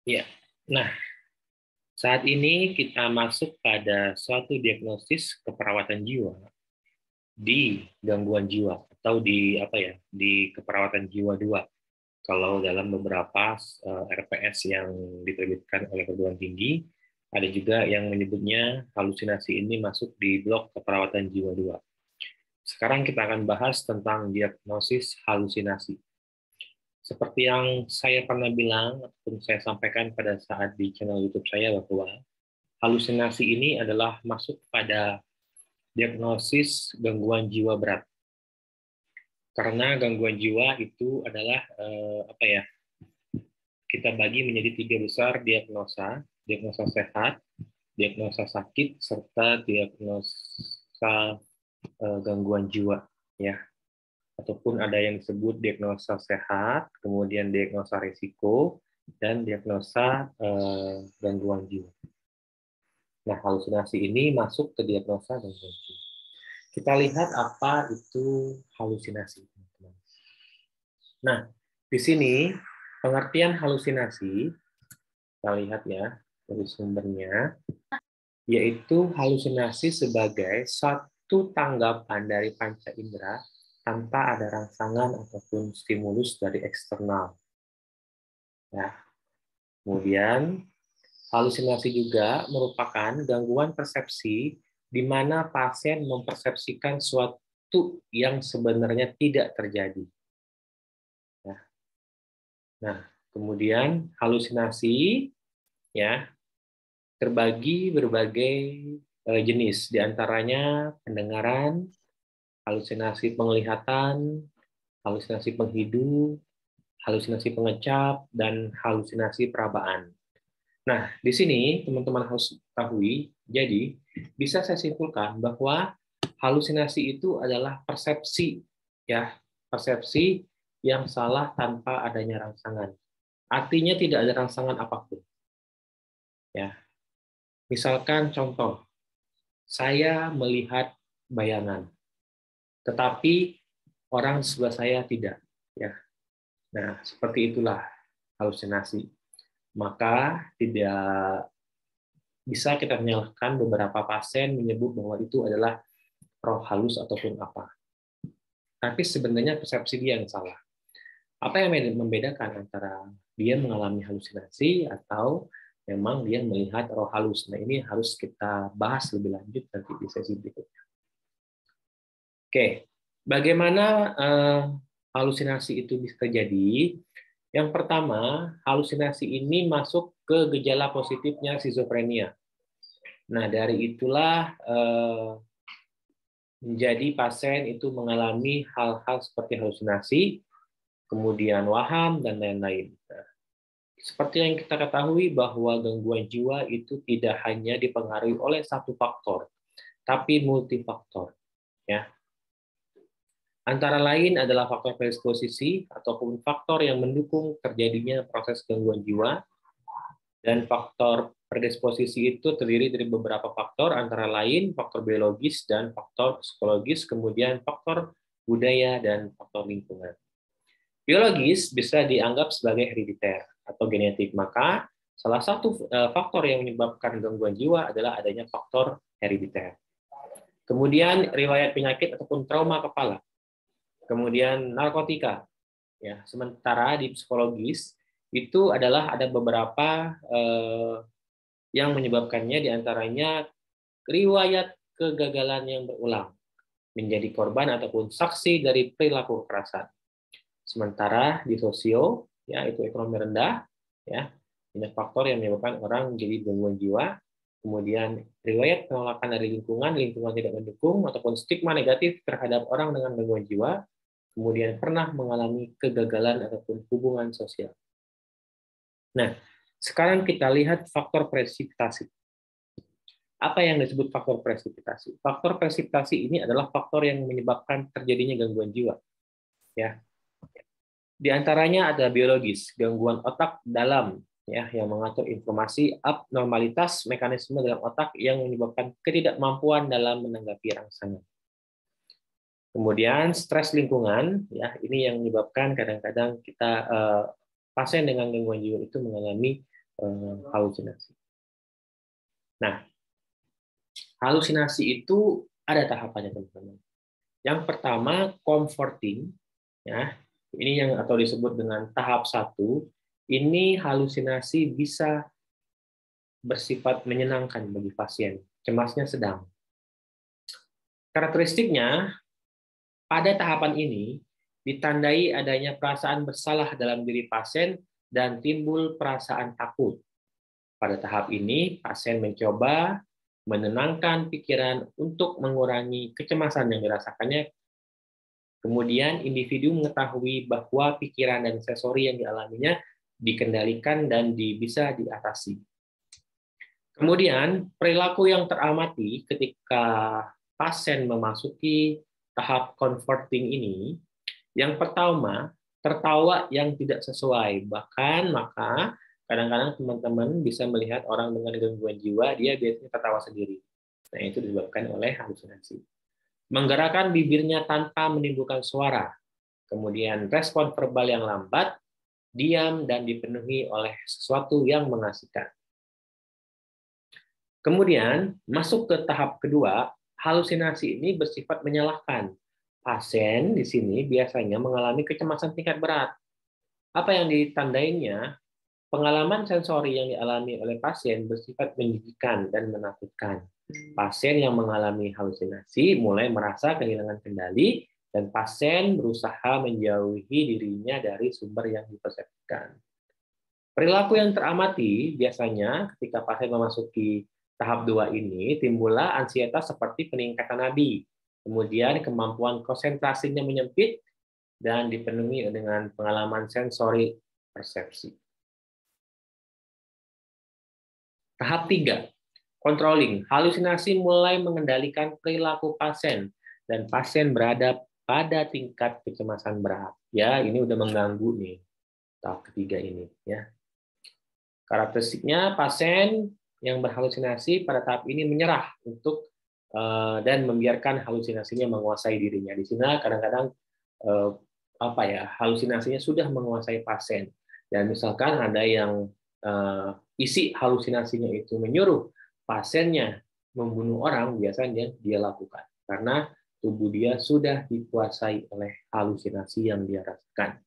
Ya. Nah, saat ini kita masuk pada suatu diagnosis keperawatan jiwa di gangguan jiwa atau di apa ya, di keperawatan jiwa 2. Kalau dalam beberapa RPS yang diterbitkan oleh perguruan tinggi, ada juga yang menyebutnya halusinasi ini masuk di blok keperawatan jiwa 2. Sekarang kita akan bahas tentang diagnosis halusinasi. Seperti yang saya pernah bilang ataupun saya sampaikan pada saat di channel YouTube saya bahwa halusinasi ini adalah masuk pada diagnosis gangguan jiwa berat. Karena gangguan jiwa itu adalah apa ya? Kita bagi menjadi 3 besar diagnosa: diagnosa sehat, diagnosa sakit, serta diagnosa gangguan jiwa, ya. Ataupun ada yang disebut diagnosa sehat, kemudian diagnosa risiko, dan diagnosa gangguan jiwa. Nah, halusinasi ini masuk ke diagnosa gangguan jiwa. Kita lihat apa itu halusinasi. Nah, di sini pengertian halusinasi, kita lihat ya dari sumbernya, yaitu halusinasi sebagai satu tanggapan dari panca indera tanpa ada rangsangan ataupun stimulus dari eksternal. Ya. Kemudian, halusinasi juga merupakan gangguan persepsi di mana pasien mempersepsikan suatu yang sebenarnya tidak terjadi. Ya. Nah, kemudian halusinasi ya terbagi berbagai jenis, diantaranya pendengaran, halusinasi penglihatan, halusinasi penghidup, halusinasi pengecap, dan halusinasi perabaan. Nah, di sini teman-teman harus ketahui, jadi bisa saya simpulkan bahwa halusinasi itu adalah persepsi, ya, persepsi yang salah tanpa adanya rangsangan. Artinya tidak ada rangsangan apapun. Ya, misalkan contoh, saya melihat bayangan, tetapi orang sebelah saya tidak. Ya, nah seperti itulah halusinasi. Maka tidak bisa kita menyalahkan beberapa pasien menyebut bahwa itu adalah roh halus ataupun apa. Tapi sebenarnya persepsi dia yang salah. Apa yang membedakan antara dia mengalami halusinasi atau memang dia melihat roh halus? Nah, ini harus kita bahas lebih lanjut nanti di sesi berikutnya. Oke, bagaimana halusinasi itu bisa terjadi? Yang pertama, halusinasi ini masuk ke gejala positifnya skizofrenia. Nah, dari itulah menjadi pasien itu mengalami hal-hal seperti halusinasi, kemudian waham, dan lain-lain. Nah, seperti yang kita ketahui bahwa gangguan jiwa itu tidak hanya dipengaruhi oleh satu faktor, tapi multifaktor. Ya. Antara lain adalah faktor predisposisi ataupun faktor yang mendukung terjadinya proses gangguan jiwa, dan faktor predisposisi itu terdiri dari beberapa faktor, antara lain faktor biologis dan faktor psikologis, kemudian faktor budaya dan faktor lingkungan. Biologis bisa dianggap sebagai herediter atau genetik, maka salah satu faktor yang menyebabkan gangguan jiwa adalah adanya faktor herediter. Kemudian riwayat penyakit ataupun trauma kepala. Kemudian narkotika. Ya, sementara di psikologis itu adalah ada beberapa yang menyebabkannya, diantaranya riwayat kegagalan yang berulang, menjadi korban ataupun saksi dari perilaku kekerasan. Sementara di sosio, ya itu ekonomi rendah, ya banyak faktor yang menyebabkan orang menjadi gangguan jiwa. Kemudian riwayat penolakan dari lingkungan, lingkungan tidak mendukung, ataupun stigma negatif terhadap orang dengan gangguan jiwa. Kemudian pernah mengalami kegagalan ataupun hubungan sosial. Nah, sekarang kita lihat faktor presipitasi. Apa yang disebut faktor presipitasi? Faktor presipitasi ini adalah faktor yang menyebabkan terjadinya gangguan jiwa. Ya, di antaranya ada biologis, gangguan otak dalam, ya, yang mengatur informasi, abnormalitas mekanisme dalam otak yang menyebabkan ketidakmampuan dalam menanggapi rangsangan. Kemudian stres lingkungan, ya ini yang menyebabkan kadang-kadang kita pasien dengan gangguan jiwa itu mengalami halusinasi. Nah, halusinasi itu ada tahapannya, teman-teman. Yang pertama, comforting, ya. Ini yang atau disebut dengan tahap 1. Ini halusinasi bisa bersifat menyenangkan bagi pasien, cemasnya sedang. Karakteristiknya, pada tahapan ini ditandai adanya perasaan bersalah dalam diri pasien dan timbul perasaan takut. Pada tahap ini, pasien mencoba menenangkan pikiran untuk mengurangi kecemasan yang dirasakannya. Kemudian, individu mengetahui bahwa pikiran dan sensori yang dialaminya dikendalikan dan bisa diatasi. Kemudian, perilaku yang teramati ketika pasien memasuki tahap comforting ini, yang pertama, tertawa yang tidak sesuai. Bahkan, maka kadang-kadang teman-teman bisa melihat orang dengan gangguan jiwa, dia biasanya tertawa sendiri. Nah, itu disebabkan oleh halusinasi. Menggerakkan bibirnya tanpa menimbulkan suara. Kemudian, respon verbal yang lambat, diam, dan dipenuhi oleh sesuatu yang mengasihkan. Kemudian, masuk ke tahap kedua, halusinasi ini bersifat menyalahkan. Pasien di sini biasanya mengalami kecemasan tingkat berat. Apa yang ditandainya? Pengalaman sensori yang dialami oleh pasien bersifat menjijikan dan menakutkan. Pasien yang mengalami halusinasi mulai merasa kehilangan kendali dan pasien berusaha menjauhi dirinya dari sumber yang dipersepsikan. Perilaku yang teramati biasanya ketika pasien memasuki tahap 2 ini, timbullah ansietas seperti peningkatan nadi, kemudian kemampuan konsentrasinya menyempit, dan dipenuhi dengan pengalaman sensori persepsi. Tahap 3, controlling. Halusinasi mulai mengendalikan perilaku pasien, dan pasien berada pada tingkat kecemasan berat. Ya, ini udah mengganggu nih, tahap ketiga ini. Ya. Karakteristiknya, pasien yang berhalusinasi pada tahap ini menyerah untuk dan membiarkan halusinasinya menguasai dirinya. Di sini kadang-kadang halusinasinya sudah menguasai pasien. Dan misalkan ada yang isi halusinasinya itu menyuruh pasiennya membunuh orang, biasanya dia lakukan karena tubuh dia sudah dikuasai oleh halusinasi yang dia rasakan.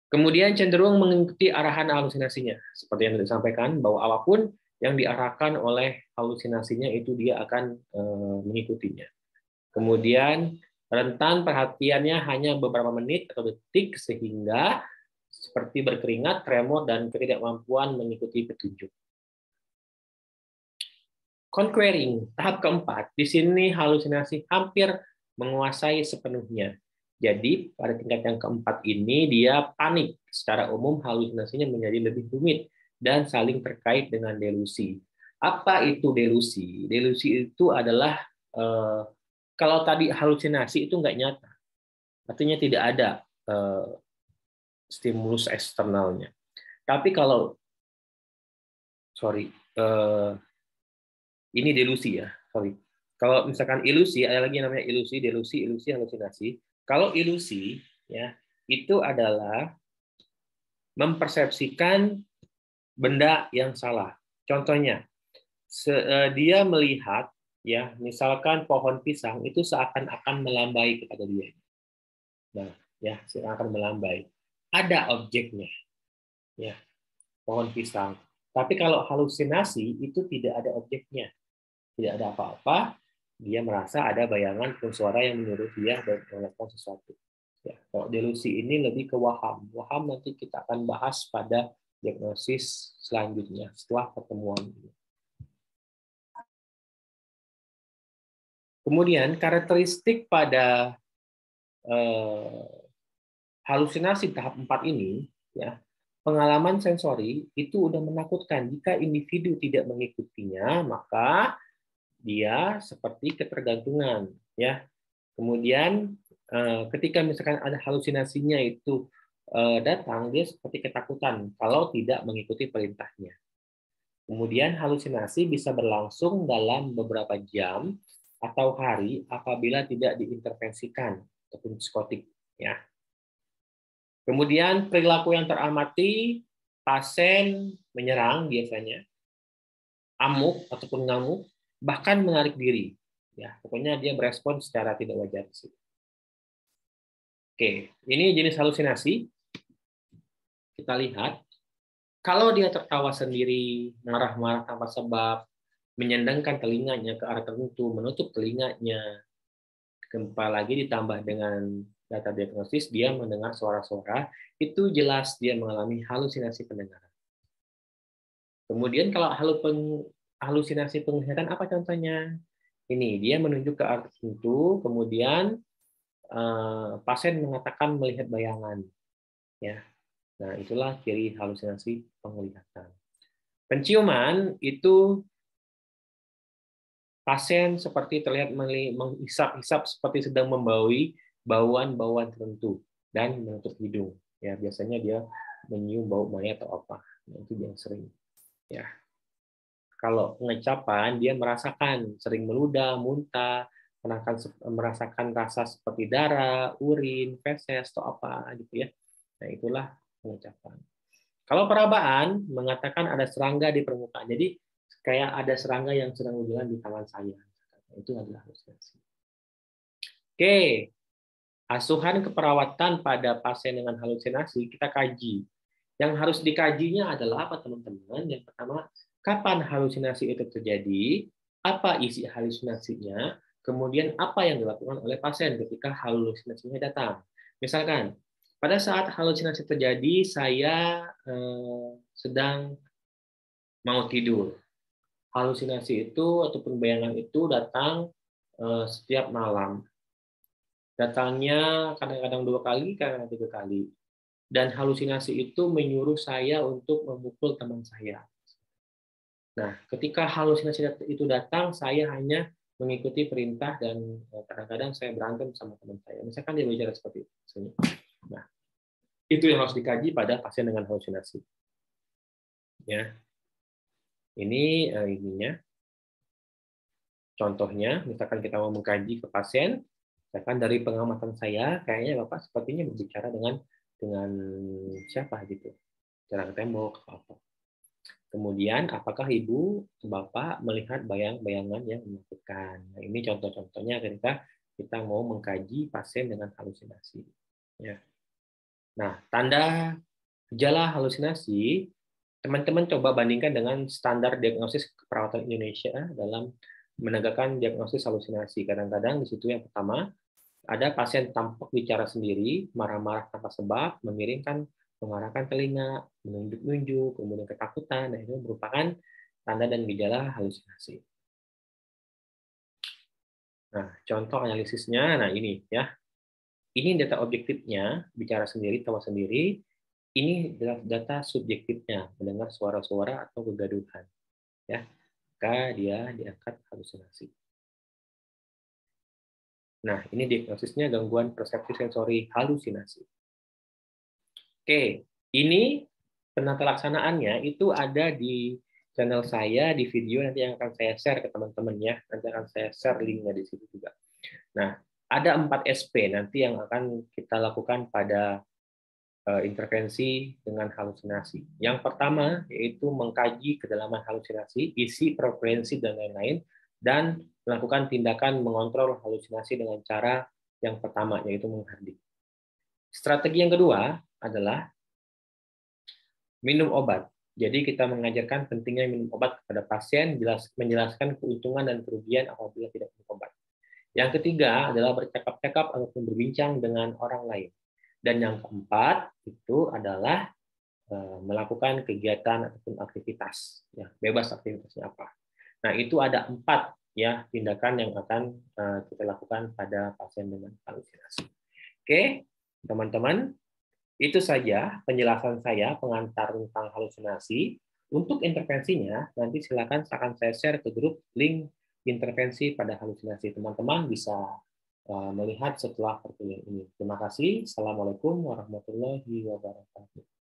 Kemudian cenderung mengikuti arahan halusinasinya, seperti yang disampaikan bahwa apapun yang diarahkan oleh halusinasinya itu dia akan mengikutinya. Kemudian rentan perhatiannya hanya beberapa menit atau detik sehingga seperti berkeringat, tremor, dan ketidakmampuan mengikuti petunjuk. Conquering, tahap keempat, di sini halusinasi hampir menguasai sepenuhnya. Jadi pada tingkat yang keempat ini dia panik. Secara umum halusinasinya menjadi lebih rumit dan saling terkait dengan delusi. Apa itu delusi? Delusi itu adalah kalau tadi halusinasi itu nggak nyata, artinya tidak ada stimulus eksternalnya. Tapi kalau ini delusi ya, Kalau misalkan ilusi, ada lagi yang namanya ilusi, delusi, halusinasi. Kalau ilusi ya itu adalah mempersepsikan benda yang salah. Contohnya, dia melihat ya, misalkan pohon pisang itu seakan-akan melambai kepada dia. Nah, ya, seakan melambai. Ada objeknya. Ya, pohon pisang. Tapi kalau halusinasi itu tidak ada objeknya. Tidak ada apa-apa, dia merasa ada bayangan atau suara yang menyuruh dia melakukan sesuatu. Ya, kalau delusi ini lebih ke waham. Waham nanti kita akan bahas pada diagnosis selanjutnya setelah pertemuan ini. Kemudian karakteristik pada halusinasi tahap 4 ini, ya, pengalaman sensori itu udah menakutkan. Jika individu tidak mengikutinya, maka dia seperti ketergantungan, ya. Kemudian ketika misalkan ada halusinasinya itu datang, dia seperti ketakutan kalau tidak mengikuti perintahnya. Kemudian halusinasi bisa berlangsung dalam beberapa jam atau hari apabila tidak diintervensikan ataupun psikotik, ya. Kemudian perilaku yang teramati, pasien menyerang biasanya, amuk ataupun ngamuk, bahkan menarik diri. Ya, pokoknya dia berespon secara tidak wajar. Oke, ini jenis halusinasi. Kita lihat, kalau dia tertawa sendiri, marah-marah tanpa sebab, menyandangkan telinganya ke arah tertentu, menutup telinganya, apalagi ditambah dengan data diagnosis, dia mendengar suara-suara, itu jelas dia mengalami halusinasi pendengaran. Kemudian kalau halusinasi penglihatan, apa contohnya? Ini, dia menunjuk ke arah tertentu, kemudian pasien mengatakan melihat bayangan. Ya, nah itulah ciri halusinasi penglihatan. Penciuman itu pasien seperti terlihat menghisap-hisap seperti sedang membaui bauan-bauan tertentu dan menutup hidung. Ya, biasanya dia menyium bau mayat atau apa. Nah, itu yang sering. Ya. Kalau pengecapan, dia merasakan sering meludah, muntah, merasakan rasa seperti darah, urin, feses atau apa gitu ya. Nah, itulah pengecapan. Kalau perabaan mengatakan ada serangga di permukaan. Jadi kayak ada serangga yang sedang berjalan di tangan saya. Itu adalah halusinasi. Oke, asuhan keperawatan pada pasien dengan halusinasi kita kaji. Yang harus dikajinya adalah apa, teman-teman? Yang pertama, kapan halusinasi itu terjadi, apa isi halusinasinya, kemudian apa yang dilakukan oleh pasien ketika halusinasinya datang. Misalkan, pada saat halusinasi terjadi, saya sedang mau tidur. Halusinasi itu ataupun bayangan itu datang setiap malam. Datangnya kadang-kadang 2 kali, kadang-kadang 3 kali. Dan halusinasi itu menyuruh saya untuk memukul teman saya. Nah, ketika halusinasi itu datang, saya hanya mengikuti perintah dan kadang-kadang saya berantem sama teman saya. Misalkan dia bicara seperti itu. Nah, itu yang harus dikaji pada pasien dengan halusinasi. Ya, ini ininya. Contohnya, misalkan kita mau mengkaji ke pasien, misalkan dari pengamatan saya, kayaknya Bapak sepertinya berbicara dengan siapa gitu, jarak tembok atau apa. Kemudian, apakah ibu, bapak melihat bayang-bayangan yang menakutkan? Nah, ini contoh-contohnya ketika kita mau mengkaji pasien dengan halusinasi. Ya. Nah, tanda gejala halusinasi, teman-teman coba bandingkan dengan standar diagnosis keperawatan Indonesia dalam menegakkan diagnosis halusinasi. Kadang-kadang di situ yang pertama, ada pasien tampak bicara sendiri, marah-marah tanpa sebab, memiringkan, mengarahkan telinga, menunjuk-nunjuk, kemudian ketakutan. Nah, itu merupakan tanda dan gejala halusinasi. Nah, contoh analisisnya, nah ini ya. Ini data objektifnya, bicara sendiri, tawa sendiri. Ini data subjektifnya, mendengar suara-suara atau kegaduhan. Ya, maka dia diangkat halusinasi. Nah, ini diagnosisnya gangguan persepsi sensori halusinasi. Oke, ini penata laksanaannya itu ada di channel saya di video nanti yang akan saya share ke teman-teman ya. Nanti akan saya share linknya di situ juga. Nah, ada 4 SP nanti yang akan kita lakukan pada intervensi dengan halusinasi. Yang pertama yaitu mengkaji kedalaman halusinasi, isi, preferensi dan lain-lain, dan melakukan tindakan mengontrol halusinasi dengan cara yang pertama yaitu menghardik. Strategi yang kedua adalah minum obat. Jadi kita mengajarkan pentingnya minum obat kepada pasien, menjelaskan keuntungan dan kerugian apabila tidak minum obat. Yang ketiga adalah bercakap-cakap ataupun berbincang dengan orang lain. Dan yang keempat itu adalah melakukan kegiatan ataupun aktivitas, ya, bebas aktivitasnya apa. Nah, itu ada 4 ya tindakan yang akan kita lakukan pada pasien dengan halusinasi. Oke, teman-teman, itu saja penjelasan saya pengantar tentang halusinasi. Untuk intervensinya, nanti silakan akan saya share ke grup link intervensi pada halusinasi. Teman-teman bisa melihat setelah perkuliahan ini. Terima kasih. Assalamualaikum warahmatullahi wabarakatuh.